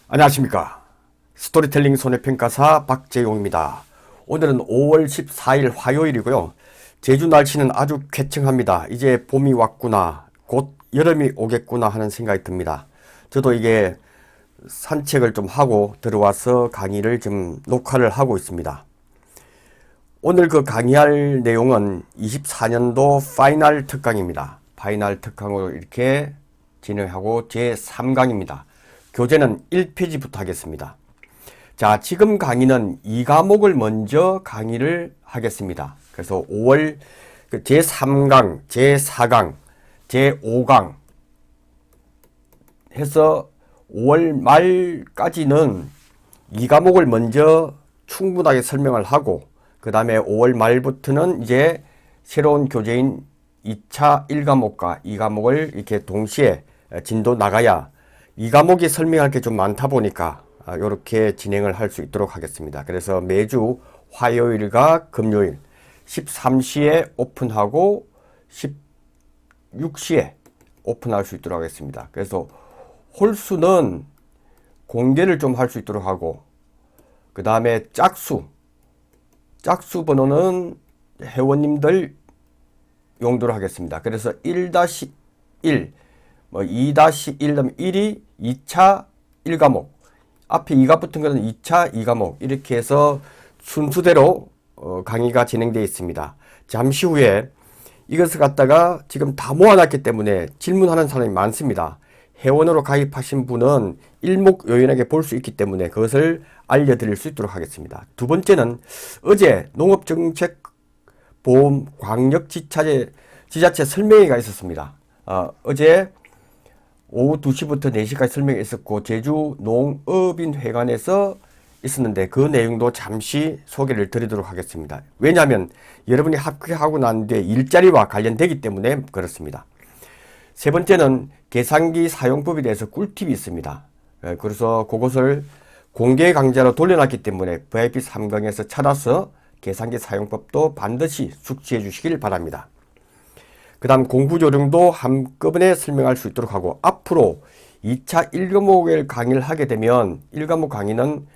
안녕하십니까. 스토리텔링 손해평가사 박재용입니다. 오늘은 5월 14일 화요일이고요. 제주 날씨는 아주 쾌청합니다. 이제 봄이 왔구나, 곧 여름이 오겠구나 하는 생각이 듭니다. 저도 이게 산책을 좀 하고 들어와서 강의를 좀 녹화를 하고 있습니다. 오늘 그 강의할 내용은 24년도 파이널 특강입니다. 파이널 특강으로 이렇게 진행하고 제3강입니다. 교재는 1페이지부터 하겠습니다. 자, 지금 강의는 2과목을 먼저 강의를 하겠습니다. 그래서 5월 제3강, 제4강, 제5강 해서 5월 말까지는 2과목을 먼저 충분하게 설명을 하고, 그 다음에 5월 말부터는 이제 새로운 교재인 2차 1과목과 2과목을 이렇게 동시에 진도 나가야 2과목이 설명할 게 좀 많다 보니까 이렇게 진행을 할 수 있도록 하겠습니다. 그래서 매주 화요일과 금요일 13시에 오픈하고 16시에 오픈할 수 있도록 하겠습니다. 그래서 홀수는 공개를 좀 할 수 있도록 하고, 그 다음에 짝수 번호는 회원님들 용도로 하겠습니다. 그래서 1-1, 2-1, 1이 2차 1과목, 앞에 2가 붙은 것은 2차 2과목, 이렇게 해서 순수대로 강의가 진행되어 있습니다. 잠시 후에 이것을 갖다가 지금 다 모아놨기 때문에 질문하는 사람이 많습니다. 회원으로 가입하신 분은 일목요연하게 볼 수 있기 때문에 그것을 알려드릴 수 있도록 하겠습니다. 두 번째는 어제 농업정책보험 광역지자체 설명회가 있었습니다. 어제 오후 2시부터 4시까지 설명이 있었고, 제주 농업인회관에서 있었는데 그 내용도 잠시 소개를 드리도록 하겠습니다. 왜냐하면 여러분이 합격하고 난 뒤에 일자리와 관련되기 때문에 그렇습니다. 세 번째는 계산기 사용법에 대해서 꿀팁이 있습니다. 그래서 그것을 공개 강좌로 돌려놨기 때문에 VIP 3강에서 찾아서 계산기 사용법도 반드시 숙지해 주시길 바랍니다. 그 다음 공부요령도 한꺼번에 설명할 수 있도록 하고, 앞으로 2차 1과목을 강의를 하게 되면 1과목 강의는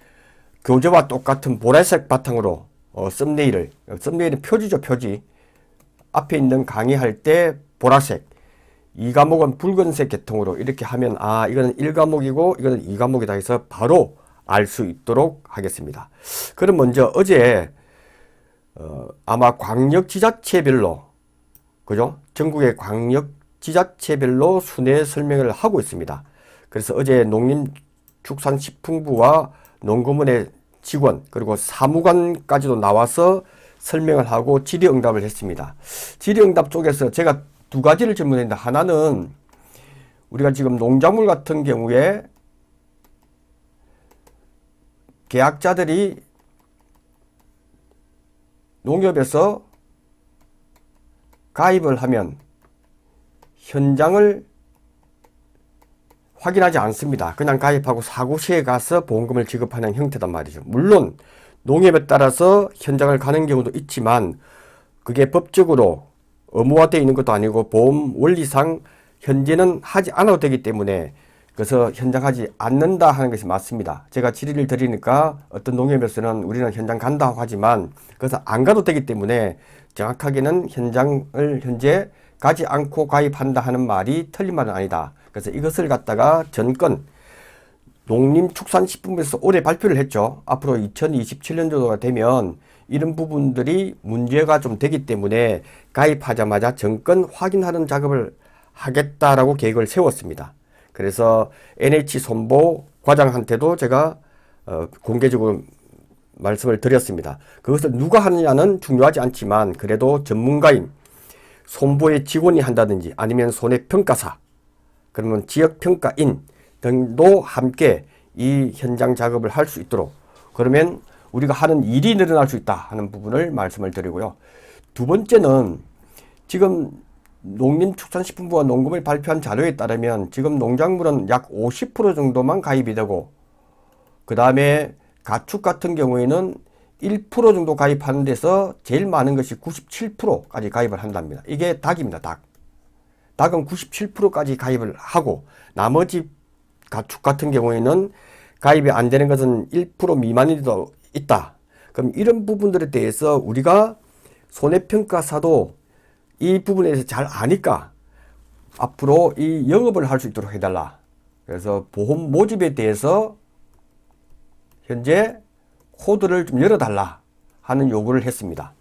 교재와 똑같은 보라색 바탕으로 썸네일은 표지죠, 표지. 앞에 있는 강의할 때 보라색, 2과목은 붉은색 계통으로 이렇게 하면 이거는 1과목이고 이거는 2과목이다 해서 바로 알 수 있도록 하겠습니다. 그럼 먼저 어제 아마 광역지자체별로, 그죠? 전국의 광역지자체별로 순회 설명을 하고 있습니다. 그래서 어제 농림축산식품부와 농구문의 직원 그리고 사무관까지도 나와서 설명을 하고 질의응답을 했습니다. 질의응답 쪽에서 제가 두 가지를 질문했는데, 하나는 우리가 지금 농작물 같은 경우에 계약자들이 농협에서 가입을 하면 현장을 확인하지 않습니다. 그냥 가입하고 사고시에 가서 보험금을 지급하는 형태단 말이죠. 물론 농협에 따라서 현장을 가는 경우도 있지만 그게 법적으로 의무화되어 있는 것도 아니고 보험 원리상 현재는 하지 않아도 되기 때문에 그래서 현장 하지 않는다 하는 것이 맞습니다. 제가 질의를 드리니까 어떤 농협에서는 우리는 현장 간다 하지만 그래서 안 가도 되기 때문에 정확하게는 현장을 현재 가지 않고 가입한다 하는 말이 틀린 말은 아니다. 그래서 이것을 갖다가 전건 농림축산식품부에서 올해 발표를 했죠. 앞으로 2027년 정도가 되면 이런 부분들이 문제가 좀 되기 때문에 가입하자마자 정건 확인하는 작업을 하겠다라고 계획을 세웠습니다. 그래서 NH손보 과장한테도 제가 공개적으로 말씀을 드렸습니다. 그것을 누가 하느냐는 중요하지 않지만 그래도 전문가인 손보의 직원이 한다든지 아니면 손해평가사, 그러면 지역평가인 등도 함께 이 현장 작업을 할 수 있도록, 그러면 우리가 하는 일이 늘어날 수 있다 하는 부분을 말씀을 드리고요. 두 번째는 지금 농림축산식품부와 농구문이 발표한 자료에 따르면 지금 농작물은 약 50% 정도만 가입이 되고, 그 다음에 가축 같은 경우에는 1% 정도 가입하는 데서 제일 많은 것이 97%까지 가입을 한답니다. 이게 닭입니다. 닭은 97%까지 가입을 하고, 나머지 가축 같은 경우에는 가입이 안 되는 것은 1% 미만이도 있다. 그럼 이런 부분들에 대해서 우리가 손해평가사도 이 부분에 대해서 잘 아니까 앞으로 이 영업을 할 수 있도록 해달라. 그래서 보험 모집에 대해서 현재 코드를 좀 열어달라 하는 요구를 했습니다.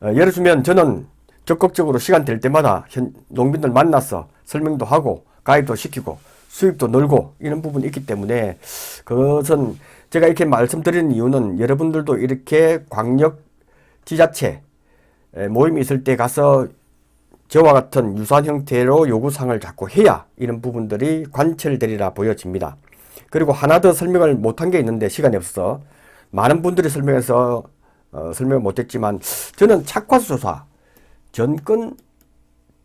열어주면 저는 적극적으로 시간 될 때마다 농민들 만나서 설명도 하고 가입도 시키고 수입도 늘고 이런 부분이 있기 때문에 그것은 제가 이렇게 말씀드리는 이유는 여러분들도 이렇게 광역 지자체 모임이 있을 때 가서 저와 같은 유사한 형태로 요구사항을 자꾸 해야 이런 부분들이 관철되리라 보여집니다. 그리고 하나 더 설명을 못한 게 있는데 시간이 없어서 많은 분들이 설명해서 설명을 못했지만 저는 착과수 조사, 전권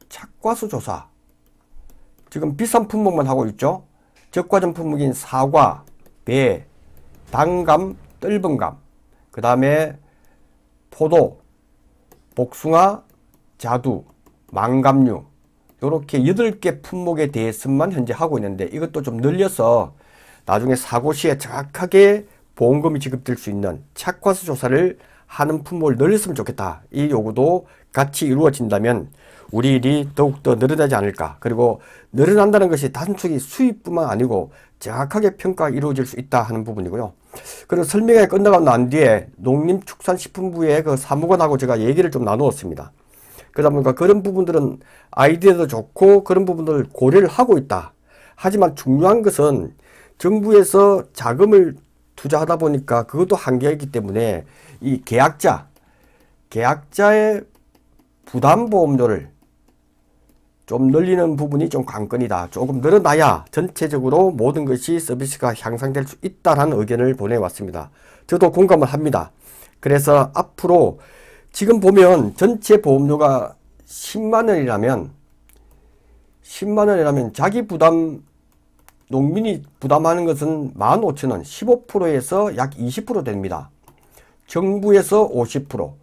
착과수 조사 지금 비싼 품목만 하고 있죠. 저가전 품목인 사과, 배, 단감, 떫은감, 그 다음에 포도, 복숭아, 자두, 망감류 이렇게 8개 품목에 대해서만 현재 하고 있는데 이것도 좀 늘려서 나중에 사고 시에 정확하게 보험금이 지급될 수 있는 착과수 조사를 하는 품목을 늘렸으면 좋겠다. 이 요구도 같이 이루어진다면 우리 일이 더욱더 늘어나지 않을까. 그리고 늘어난다는 것이 단순히 수입뿐만 아니고 정확하게 평가가 이루어질 수 있다 하는 부분이고요. 그리고 설명회 끝나고 난 뒤에 농림축산식품부의 그 사무관하고 제가 얘기를 좀 나누었습니다. 그러다 보니까 그런 부분들은 아이디어도 좋고 그런 부분들을 고려를 하고 있다. 하지만 중요한 것은 정부에서 자금을 투자하다 보니까 그것도 한계가 있기 때문에 이 계약자의 부담보험료를 좀 늘리는 부분이 좀 관건이다. 조금 늘어나야 전체적으로 모든 것이 서비스가 향상될 수 있다는 의견을 보내왔습니다. 저도 공감을 합니다. 그래서 앞으로 지금 보면 전체 보험료가 10만원이라면 자기 부담 농민이 부담하는 것은 15,000원, 15%에서 약 20% 됩니다. 정부에서 50%,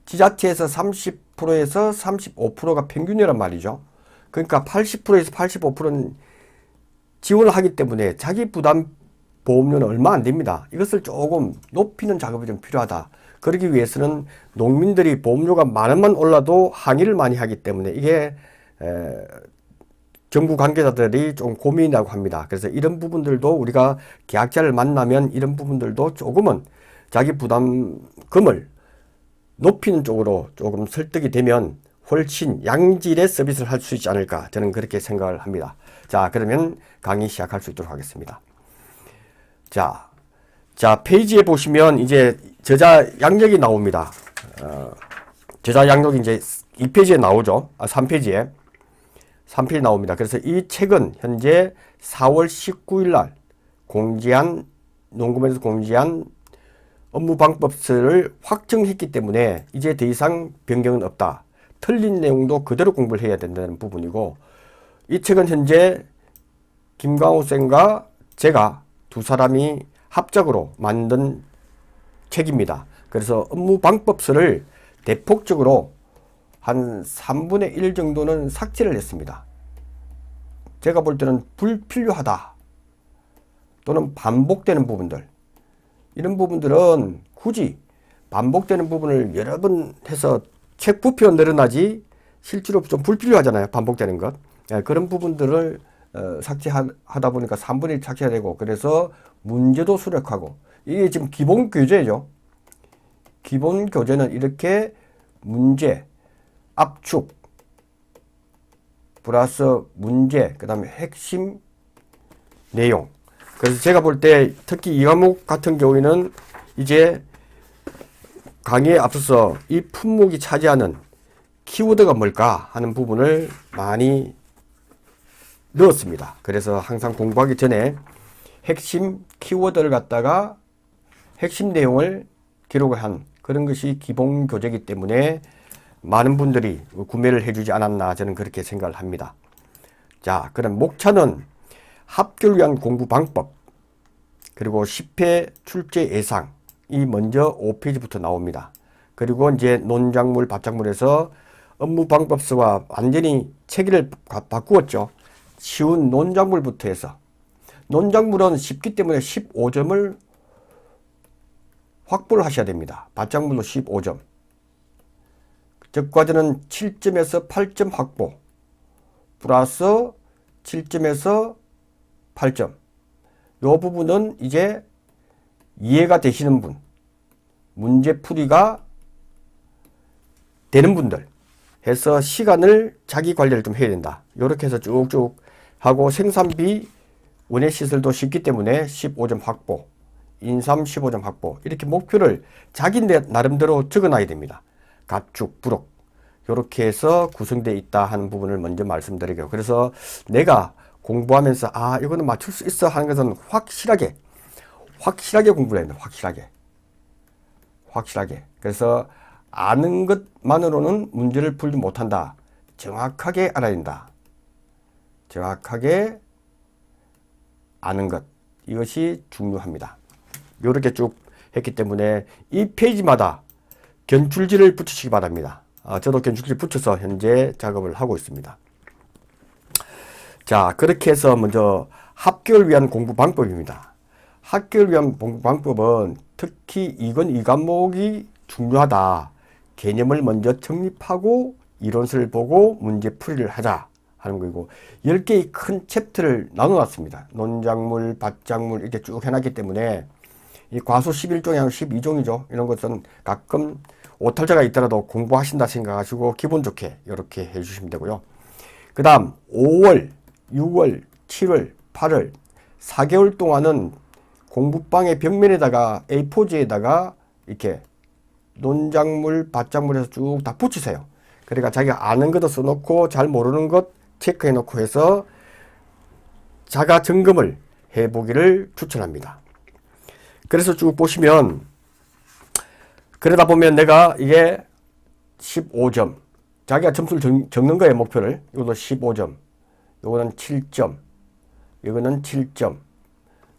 지자체에서 30%에서 35%가 평균이란 말이죠. 그러니까 80%에서 85%는 지원을 하기 때문에 자기 부담 보험료는 얼마 안 됩니다. 이것을 조금 높이는 작업이 좀 필요하다. 그러기 위해서는 농민들이 보험료가 만원만 올라도 항의를 많이 하기 때문에 이게 정부 관계자들이 좀 고민이라고 합니다. 그래서 이런 부분들도 우리가 계약자를 만나면 이런 부분들도 조금은 자기 부담금을 높이는 쪽으로 조금 설득이 되면 훨씬 양질의 서비스를 할 수 있지 않을까 저는 그렇게 생각을 합니다. 자, 그러면 강의 시작할 수 있도록 하겠습니다. 자, 페이지에 보시면 이제 저자 양력이 나옵니다. 저자 양력이 이제 2페이지에 나오죠. 3페이지에. 3페이지 나옵니다. 그래서 이 책은 현재 4월 19일 날 농구면에서 공지한 업무방법서를 확정했기 때문에 이제 더 이상 변경은 없다. 틀린 내용도 그대로 공부를 해야 된다는 부분이고 이 책은 현재 김광호 쌤과 제가 두 사람이 합작으로 만든 책입니다. 그래서 업무방법서를 대폭적으로 한 3분의 1 정도는 삭제를 했습니다. 제가 볼 때는 불필요하다 또는 반복되는 부분들 이런 부분들은 굳이 반복되는 부분을 여러 번 해서 책 부피가 늘어나지 실제로 좀 불필요하잖아요. 반복되는 것. 그런 부분들을 삭제하다 보니까 3분의 1 삭제가 되고 그래서 문제도 수록하고 이게 지금 기본 교재죠. 기본 교재는 이렇게 문제, 압축, 플러스 문제, 그 다음에 핵심 내용. 그래서 제가 볼 때 특히 이 과목 같은 경우에는 이제 강의에 앞서서 이 품목이 차지하는 키워드가 뭘까 하는 부분을 많이 넣었습니다. 그래서 항상 공부하기 전에 핵심 키워드를 갖다가 핵심 내용을 기록을 한 그런 것이 기본 교재이기 때문에 많은 분들이 구매를 해주지 않았나 저는 그렇게 생각을 합니다. 자, 그럼 목차는 합격을 위한 공부 방법 그리고 10회 출제 예상이 먼저 5페이지부터 나옵니다. 그리고 이제 논작물, 밭작물에서 업무 방법서와 완전히 체계를 바꾸었죠. 쉬운 논작물부터 해서 논작물은 쉽기 때문에 15점을 확보를 하셔야 됩니다. 밭작물로 15점. 적과제는 7점에서 8점 확보. 플러스 7점에서 8점. 이 부분은 이제 이해가 되시는 분, 문제풀이가 되는 분들 해서 시간을 자기 관리를 좀 해야 된다. 이렇게 해서 쭉쭉 하고 생산비 원예시설도 쉽기 때문에 15점 확보, 인삼 15점 확보 이렇게 목표를 자기 나름대로 적어놔야 됩니다. 가축, 부록 이렇게 해서 구성되어 있다 하는 부분을 먼저 말씀드리고요. 그래서 내가 공부하면서 아 이거는 맞출 수 있어 하는 것은 확실하게 공부를 해야 됩니다. 확실하게. 그래서 아는 것만으로는 문제를 풀지 못한다. 정확하게 알아야 된다. 정확하게 아는 것. 이것이 중요합니다. 이렇게 쭉 했기 때문에 이 페이지마다 견출지를 붙이시기 바랍니다. 저도 견출지 붙여서 현재 작업을 하고 있습니다. 자, 그렇게 해서 먼저 합격을 위한 공부 방법입니다. 합격을 위한 공부 방법은 특히 이건 이 과목이 중요하다. 개념을 먼저 정립하고 이론서를 보고 문제 풀이를 하자 하는 거고 10개의 큰 챕터를 나눠놨습니다. 논작물, 밭작물 이렇게 쭉 해놨기 때문에 이 과수 11종이 아니라 12종이죠. 이런 것은 가끔 오탈자가 있더라도 공부하신다 생각하시고 기분 좋게 이렇게 해주시면 되고요. 그 다음 5월, 6월, 7월, 8월 4개월 동안은 공부방의 벽면에다가 A4지에다가 이렇게 논작물, 밭작물에서 쭉 다 붙이세요. 그러니까 자기가 아는 것도 써놓고 잘 모르는 것 체크해 놓고 해서 자가 점검을 해보기를 추천합니다. 그래서 쭉 보시면 그러다 보면 내가 이게 15점 자기가 점수를 적는 거예요. 목표를. 이것도 15점 이거는 7점 이거는 7점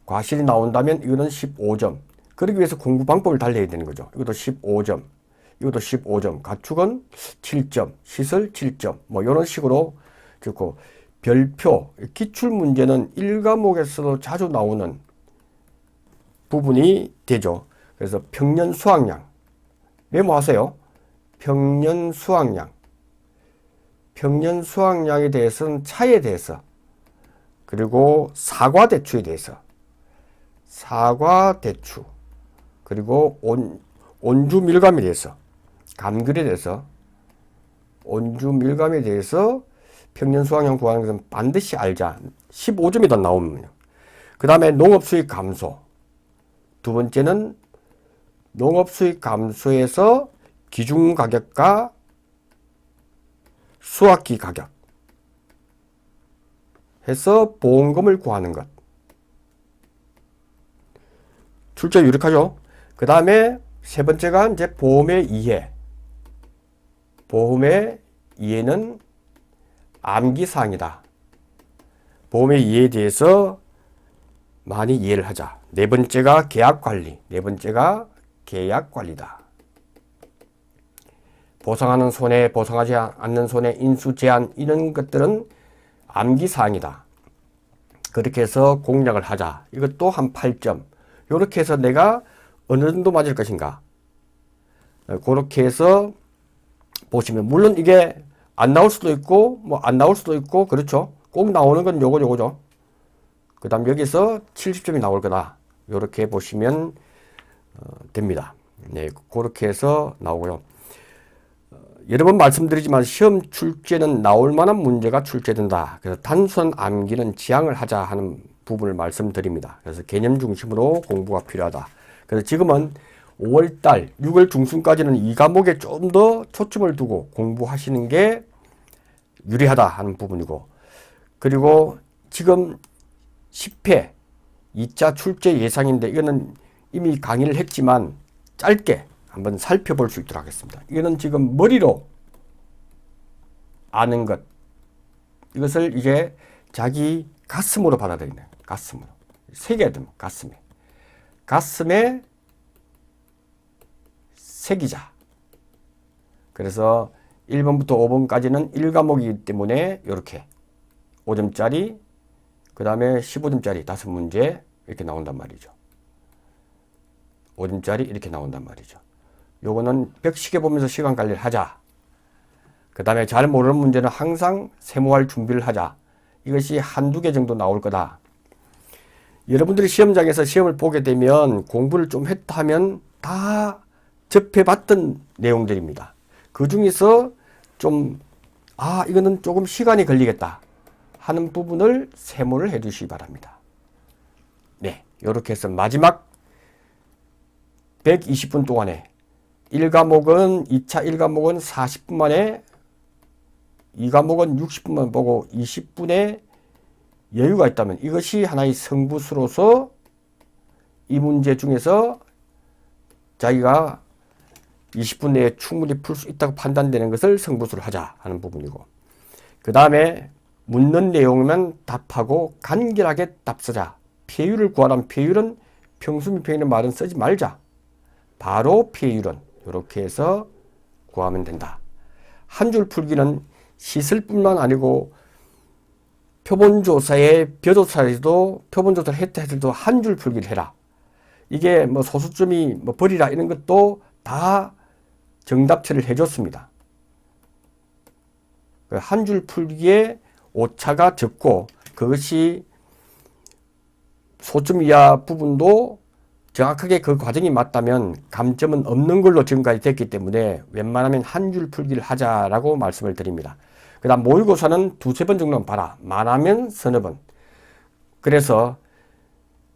과실이 나온다면 이거는 15점 그러기 위해서 공부 방법을 달려야 되는 거죠. 이것도 15점 이것도 15점 가축은 7점 시설 7점 뭐 이런 식으로 적고 별표 기출문제는 1과목에서도 자주 나오는 부분이 되죠. 그래서 평년 수확량 메모하세요. 평년 수확량 평년수확량에 대해서는 차에 대해서 그리고 사과대추에 대해서 사과대추 그리고 온주밀감에 대해서 감귤에 대해서 온주밀감에 대해서 평년수확량 구하는 것은 반드시 알자. 15점이 더 나오면요. 그 다음에 농업수익 감소 두 번째는 농업수익 감소에서 기준가격과 수확기 가격 해서 보험금을 구하는 것. 출제 유력하죠. 그 다음에 세 번째가 이제 보험의 이해. 보험의 이해는 암기사항이다. 보험의 이해에 대해서 많이 이해를 하자. 네 번째가 계약관리. 네 번째가 계약관리다. 보상하는 손해, 보상하지 않는 손해, 인수 제한 이런 것들은 암기사항이다. 그렇게 해서 공략을 하자. 이것도 한 8점. 이렇게 해서 내가 어느 정도 맞을 것인가. 그렇게 해서 보시면 물론 이게 안 나올 수도 있고 뭐 안 나올 수도 있고 그렇죠. 꼭 나오는 건 요거죠. 그 다음 여기서 70점이 나올 거다. 이렇게 보시면 됩니다. 네, 그렇게 해서 나오고요. 여러 번 말씀드리지만 시험 출제는 나올 만한 문제가 출제된다. 그래서 단순한 암기는 지양을 하자 하는 부분을 말씀드립니다. 그래서 개념 중심으로 공부가 필요하다. 그래서 지금은 5월달, 6월 중순까지는 이 과목에 좀 더 초점을 두고 공부하시는 게 유리하다 하는 부분이고, 그리고 지금 10회 2차 출제 예상인데 이거는 이미 강의를 했지만 짧게 한번 살펴볼 수 있도록 하겠습니다. 이거는 지금 머리로 아는 것. 이것을 이제 자기 가슴으로 받아들이는 가슴으로. 새겨야 됩니다. 가슴에. 가슴에 새기자. 그래서 1번부터 5번까지는 1과목이기 때문에 이렇게 5점짜리 그 다음에 15점짜리 5문제 이렇게 나온단 말이죠. 5점짜리 이렇게 나온단 말이죠. 요거는 벽시계 보면서 시간 관리를 하자. 그 다음에 잘 모르는 문제는 항상 세모할 준비를 하자. 이것이 한두 개 정도 나올 거다. 여러분들이 시험장에서 시험을 보게 되면 공부를 좀 했다 하면 다 접해봤던 내용들입니다. 그 중에서 좀 이거는 조금 시간이 걸리겠다 하는 부분을 세모를 해 주시기 바랍니다. 네, 이렇게 해서 마지막 120분 동안에 1과목은 2차 1과목은 40분 만에 2과목은 60분만 보고 20분의 여유가 있다면 이것이 하나의 성부수로서 이 문제 중에서 자기가 20분 내에 충분히 풀 수 있다고 판단되는 것을 성부수를 하자 하는 부분이고, 그 다음에 묻는 내용이면 답하고 간결하게 답쓰자. 피해율을 구하라면 피해율은 평수미평이라는 말은 쓰지 말자. 바로 피해율은 이렇게 해서 구하면 된다. 한 줄 풀기는 시설뿐만 아니고 표본조사에 벼조사에도 표본조사를 했다 해도 한 줄 풀기를 해라. 이게 뭐 소수점이 뭐 버리라 이런 것도 다 정답 처리를 해줬습니다. 한 줄 풀기에 오차가 적고 그것이 소점 이하 부분도 정확하게 그 과정이 맞다면 감점은 없는 걸로 지금까지 됐기 때문에 웬만하면 한 줄 풀기를 하자라고 말씀을 드립니다. 그 다음 모의고사는 2-3번 정도는 봐라. 많으면 서너 번. 그래서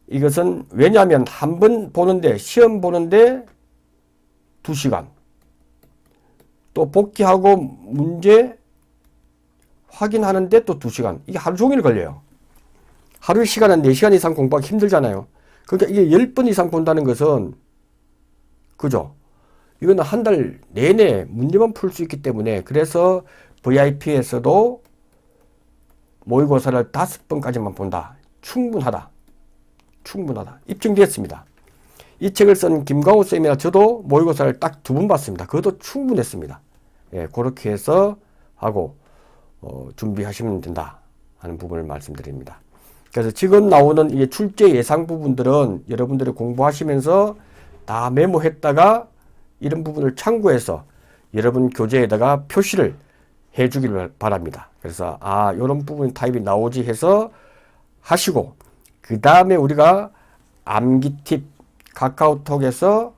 이것은 왜냐하면 한 번 보는데 시험 보는데 2시간 또 복귀하고 문제 확인하는데 또 2시간. 이게 하루 종일 걸려요. 하루의 시간은 4시간 이상 공부하기 힘들잖아요. 그러니까 이게 10번 이상 본다는 것은 그죠? 이거는 한 달 내내 문제만 풀 수 있기 때문에 그래서 VIP에서도 모의고사를 5번까지만 본다. 충분하다. 충분하다. 입증됐습니다. 이 책을 쓴 김광호 쌤이나 저도 모의고사를 딱 2번 봤습니다. 그것도 충분했습니다. 예, 그렇게 해서 하고 준비하시면 된다 하는 부분을 말씀드립니다. 그래서 지금 나오는 이 출제 예상 부분들은 여러분들이 공부하시면서 다 메모했다가 이런 부분을 참고해서 여러분 교재에다가 표시를 해주기를 바랍니다. 그래서 이런 부분 타입이 나오지 해서 하시고, 그 다음에 우리가 암기 팁 카카오톡에서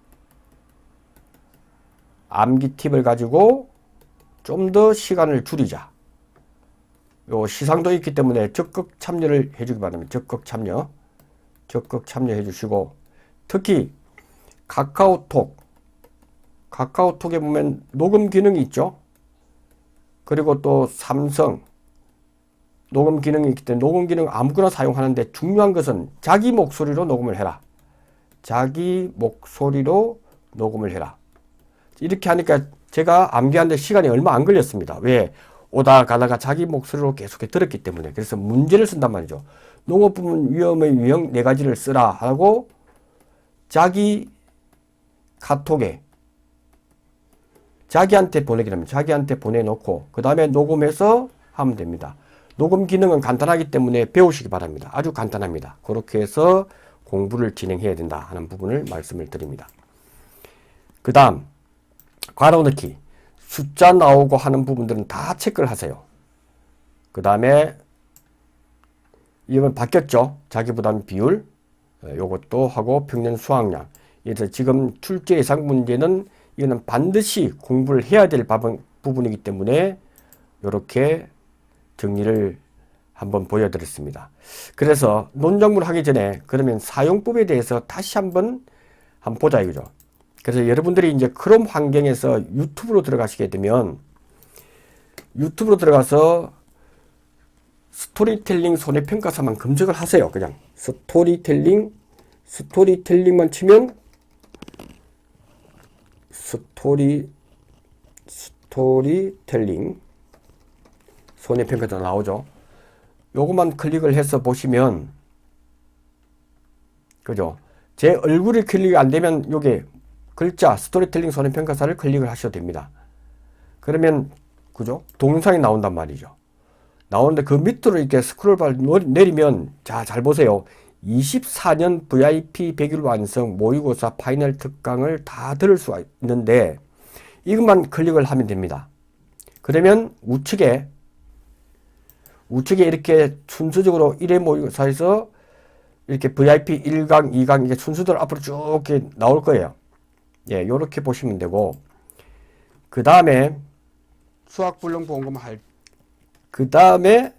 암기 팁을 가지고 좀 더 시간을 줄이자. 요 시상도 있기 때문에 적극 참여를 해주기 바랍니다. 적극 참여해 주시고, 특히 카카오톡에 보면 녹음 기능이 있죠. 그리고 또 삼성 녹음 기능이 있기 때문에 녹음 기능 아무거나 사용하는데 중요한 것은 자기 목소리로 녹음을 해라. 자기 목소리로 녹음을 해라. 이렇게 하니까 제가 암기하는데 시간이 얼마 안 걸렸습니다. 왜? 오다 가다가 자기 목소리로 계속 들었기 때문에. 그래서 문제를 쓴단 말이죠. 농업 부문 위험의 유형 4가지를 쓰라 하고 자기 카톡에 자기한테 보내기라면 자기한테 보내놓고 그 다음에 녹음해서 하면 됩니다. 녹음 기능은 간단하기 때문에 배우시기 바랍니다. 아주 간단합니다. 그렇게 해서 공부를 진행해야 된다 하는 부분을 말씀을 드립니다. 그 다음 괄호 넣기, 숫자 나오고 하는 부분들은 다 체크를 하세요. 그 다음에 이건 바뀌었죠. 자기부담 비율 요것도 하고 평년 수학량. 그래서 지금 출제 예상 문제는 이거는 반드시 공부를 해야 될 부분이기 때문에 이렇게 정리를 한번 보여드렸습니다. 그래서 논작물 하기 전에 그러면 사용법에 대해서 다시 한번 보자 이거죠. 그래서 여러분들이 이제 크롬 환경에서 유튜브로 들어가시게 되면 유튜브로 들어가서 스토리텔링 손해평가사만 검색을 하세요. 그냥 스토리텔링만 치면 스토리텔링 손해평가사 나오죠. 요것만 클릭을 해서 보시면 그죠? 제 얼굴이 클릭이 안 되면 요게 글자 스토리텔링 손해평가사를 클릭을 하셔도 됩니다. 그러면 그죠? 동영상이 나온단 말이죠. 나오는데 그 밑으로 이렇게 스크롤바를 내리면 자, 잘 보세요. 24년 VIP 100일 완성 모의고사 파이널 특강을 다 들을 수가 있는데 이것만 클릭을 하면 됩니다. 그러면 우측에 이렇게 순서적으로 1회 모의고사에서 이렇게 VIP 1강, 2강 이게 순서대로 앞으로 쭉 이렇게 나올 거예요. 예, 요렇게 보시면 되고 그 다음에 수학 불능 보험금 할 그 다음에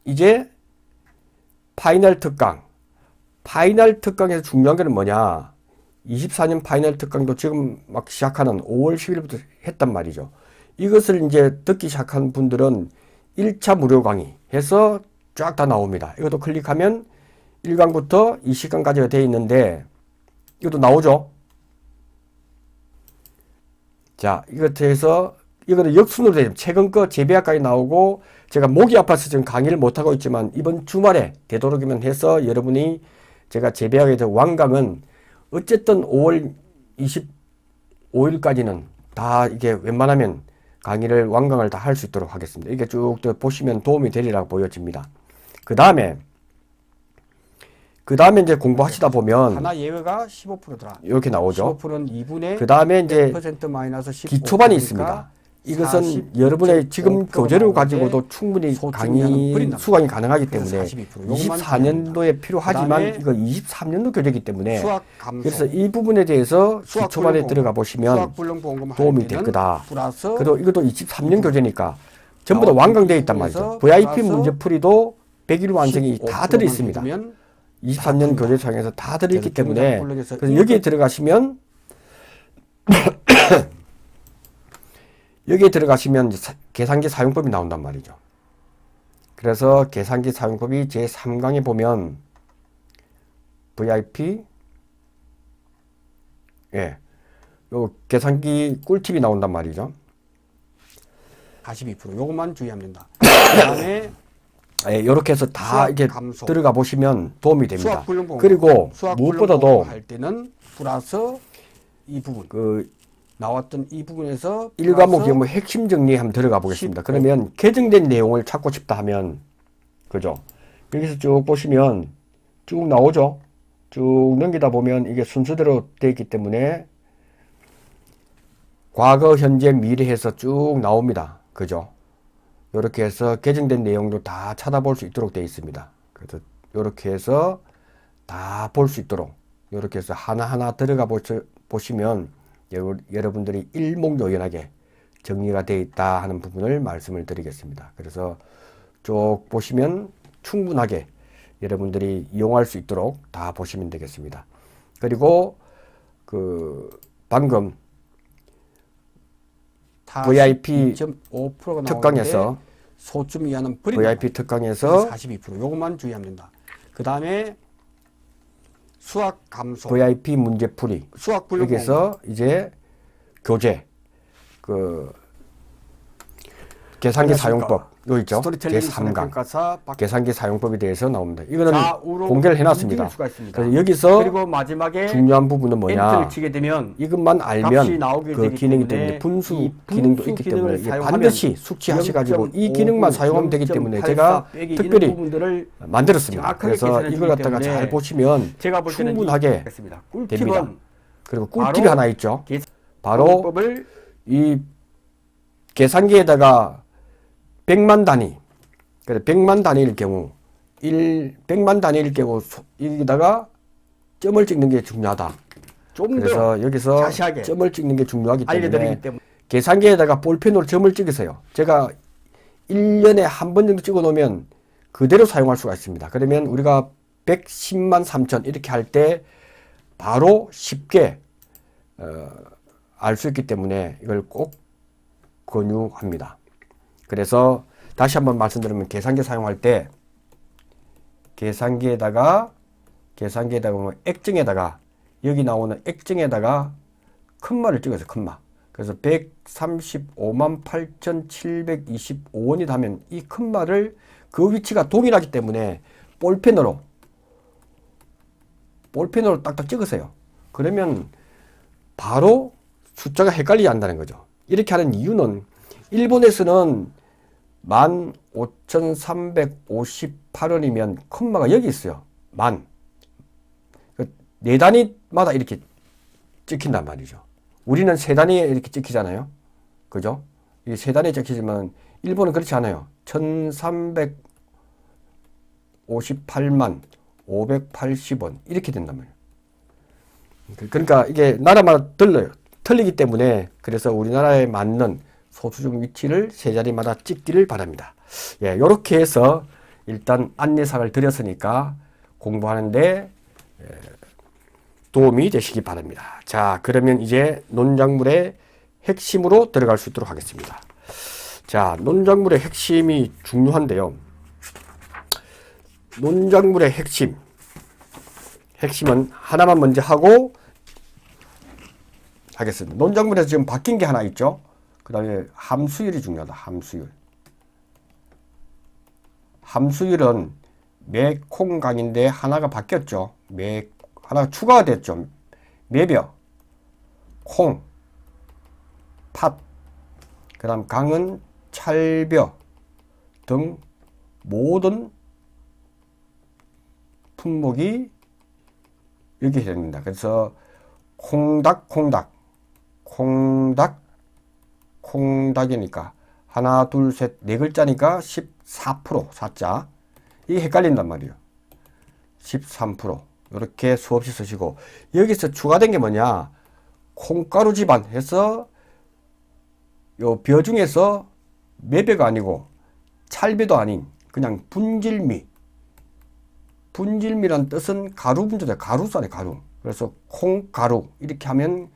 이제 파이널 특강에서 중요한 게 뭐냐 24년 파이널 특강도 지금 막 시작하는 5월 10일부터 했단 말이죠. 이것을 이제 듣기 시작한 분들은 1차 무료 강의 해서 쫙 다 나옵니다. 이것도 클릭하면 1강부터 20강까지가 되어 있는데 이것도 나오죠. 자, 이것에서 이거는 역순으로 되죠. 최근 거 재배학까지 나오고 제가 목이 아파서 지금 강의를 못하고 있지만 이번 주말에 되도록이면 해서 여러분이 제가 재배학에 대한 완강은 어쨌든 5월 25일까지는 다 이게 웬만하면 강의를 완강을 다 할 수 있도록 하겠습니다. 이게 쭉 보시면 도움이 되리라고 보여집니다. 그 다음에 이제 공부하시다 보면 하나 예외가 15%더라. 이렇게 나오죠. 15%는 2분의 그 다음에 이제 100% 마이너스 15%. 기초반이 있습니다. 이것은 여러분의 지금 교재를 가지고도 충분히 강의 수강이 가능하기 때문에 24년도에 필요하지만 이거 23년도 교재이기 때문에 그래서 이 부분에 대해서 기초반에 들어가 보시면 도움이 될 거다. 그리고 이것도 23년 교재니까 전부 다 완강되어 있단 말이죠. VIP 문제풀이도 100일 완성이 다 들어있습니다. 23년 교재창에서 다 들어있기 때문에 그래서 여기에 들어가시면 여기에 들어가시면 계산기 사용법이 나온단 말이죠. 그래서 계산기 사용법이 제3강에 보면 VIP 요 계산기 꿀팁이 나온단 말이죠. 42% 요것만 주의하면 된다. 그 다음에 이렇게 해서 다 이렇게 감소. 들어가 보시면 도움이 됩니다. 수학 그리고 무엇보다도 할 때는 플러스 이 부분 그 나왔던 이 부분에서 1과목 뭐 핵심 정리 한번 들어가 보겠습니다. 그러면 개정된 내용을 찾고 싶다 하면 그죠? 여기서 쭉 보시면 쭉 나오죠. 쭉 넘기다 보면 이게 순서대로 되어 있기 때문에 과거, 현재, 미래 해서 쭉 나옵니다. 그죠? 이렇게 해서 개정된 내용도 다 찾아볼 수 있도록 되어 있습니다. 그래서 이렇게 해서 다 볼 수 있도록 이렇게 해서 하나하나 들어가 보시면 여러분들이 일목요연하게 정리가 되어 있다 하는 부분을 말씀을 드리겠습니다. 그래서 쭉 보시면 충분하게 여러분들이 이용할 수 있도록 다 보시면 되겠습니다. 그리고 방금 VIP 특강에서 소점 이하는 VIP 특강에서 42% 요것만 주의하면 된다. 그 다음에 수학 감소 VIP 문제풀이 수학 불능 여기서 이제 교재 계산기 사용법 요 있죠. 제3강 계산기 사용법에 대해서 나옵니다. 이거는 공개를 해놨습니다. 그래서 여기서 그리고 마지막에 중요한 부분은 뭐냐 엔터를 치게 되면 이것만 알면 그 기능이 때문에 분수 기능도 있기 때문에 이게 반드시 숙지하셔가지고 이 기능만 사용하면 되기 때문에 제가 특별히 만들었습니다. 그래서 이걸 갖다가 잘 보시면 충분하게 됩니다. 그리고 꿀팁이 하나 있죠. 바로 이 계산기에다가 100만 단위, 그래 100만 단위일 경우 100만 단위일 경우 여기다가 점을 찍는 게 중요하다. 그래서 여기서 자세하게 점을 찍는 게 중요하기 때문에 계산기에다가 볼펜으로 점을 찍으세요. 제가 1년에 한 번 정도 찍어 놓으면 그대로 사용할 수가 있습니다. 그러면 우리가 110만 3천 이렇게 할 때 바로 쉽게 알 수 있기 때문에 이걸 꼭 권유합니다. 그래서 다시 한번 말씀드리면 계산기 사용할 때 계산기에다가 액정에다가 여기 나오는 액정에다가 컴마를 찍어서 컴마. 그래서 135만 8,725원이 하면 이 컴마를 그 위치가 동일하기 때문에 볼펜으로 딱딱 찍으세요. 그러면 바로 숫자가 헷갈리지 않는다는 거죠. 이렇게 하는 이유는 일본에서는 15,358원이면 콤마가 여기 있어요. 네 단위마다 이렇게 찍힌단 말이죠. 우리는 세 단위에 이렇게 찍히잖아요. 그죠? 이 세 단위에 찍히지만 일본은 그렇지 않아요. 1,358만 580원 이렇게 된단 말이에요. 그러니까 이게 나라마다 틀리기 때문에 그래서 우리나라에 맞는 소수점 위치를 세 자리마다 찍기를 바랍니다. 예, 이렇게 해서 일단 안내사를 드렸으니까 공부하는데 도움이 되시기 바랍니다. 자, 그러면 이제 논작물의 핵심으로 들어갈 수 있도록 하겠습니다. 자, 논작물의 핵심이 중요한데요. 논작물의 핵심은 하나만 먼저 하고 하겠습니다. 논작물에서 지금 바뀐 게 하나 있죠. 그 다음에 함수율이 중요하다. 함수율은 매콩강인데 하나가 바뀌었죠. 하나가 추가가 됐죠. 매벼, 콩, 팥, 그 다음 강은 찰벼 등 모든 품목이 이렇게 됩니다. 그래서 콩닥이니까 하나, 둘, 셋, 네 글자니까 14%, 4자. 이게 헷갈린단 말이에요. 13%. 이렇게 수없이 쓰시고, 여기서 추가된 게 뭐냐? 콩가루 집안 해서 요 벼 중에서 매벼가 아니고 찰벼도 아닌 그냥 분질미란 뜻은 가루 분자다. 가루쌀에 가루. 그래서 콩가루 이렇게 하면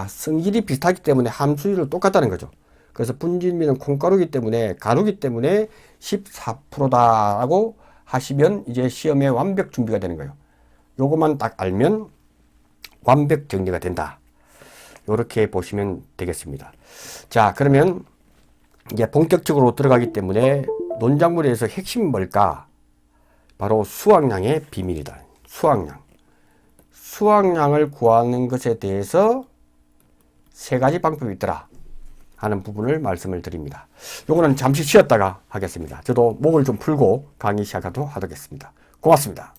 성질이 비슷하기 때문에 함수율은 똑같다는 거죠. 그래서 분질미는 콩가루기 때문에 가루기 때문에 14%다라고 하시면 이제 시험에 완벽 준비가 되는 거예요. 요것만 딱 알면 완벽 정리가 된다. 이렇게 보시면 되겠습니다. 자, 그러면 이제 본격적으로 들어가기 때문에 논작물에서 핵심이 뭘까? 바로 수확량의 비밀이다. 수확량을 구하는 것에 대해서 세 가지 방법이 있더라 하는 부분을 말씀을 드립니다. 요거는 잠시 쉬었다가 하겠습니다. 저도 목을 좀 풀고 강의 시작하도록 하겠습니다. 고맙습니다.